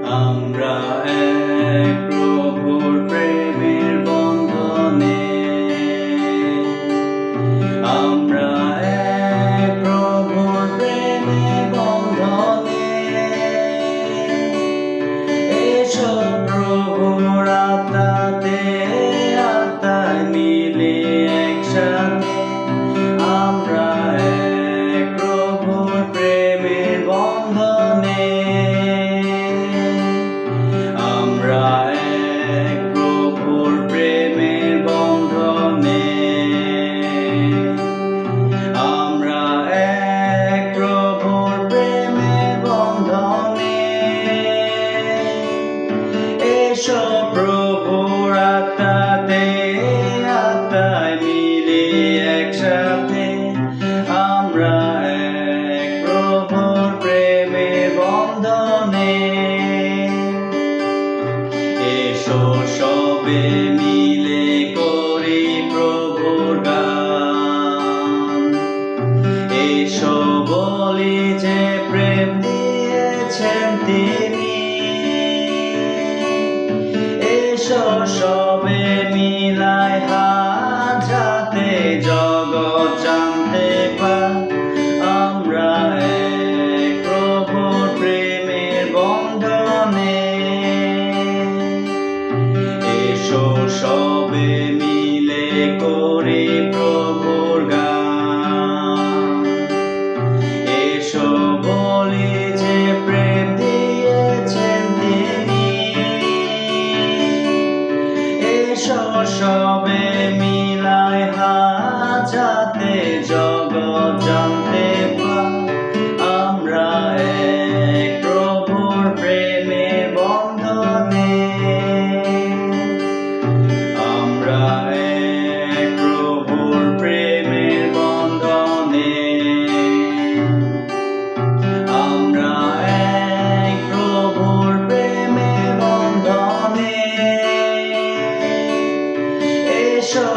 আমরা এক প্রভুর প্রেমের বন্ধনে, আমরা এক প্রভুর প্রেমের বন্ধনে। এসো প্রভুর আত্মাতে আত্মায় মিলে একসাথে, আমরা এক প্রভুর প্রেমের বন্ধনে। আমরা এক প্রভুর প্রেমের বন্ধনে, আমরা এক প্রভুর প্রেমের বন্ধনে। এসো প্রভুর আত্মাতে আত্মায় মিলে একসাথে, আমরা এক প্রভুর প্রেমের বন্ধনে। এসো সবে মিলে করি প্রভুর গান, এসো বলি যে প্রেম দিয়েছেন তিনি। এসো সবে মিলাই হাত হাতে জগৎ জানতে পাই, আমরা এক প্রভুর প্রেমের বন্ধনে। এসো সবে মিলে করি প্রভুর গান, এসো বলি যে প্রেম দিয়েছেন তিনি। এসো সবে মিলাই হাত হাতে জগৎ জানতে পাই, আমরা এক প্রভুর প্রেমের বন্ধনে। আমরা এক প্রভুর প্রেমের বন্ধনে, আমরা এক প্রভুর প্রেমের বন্ধনে। এসো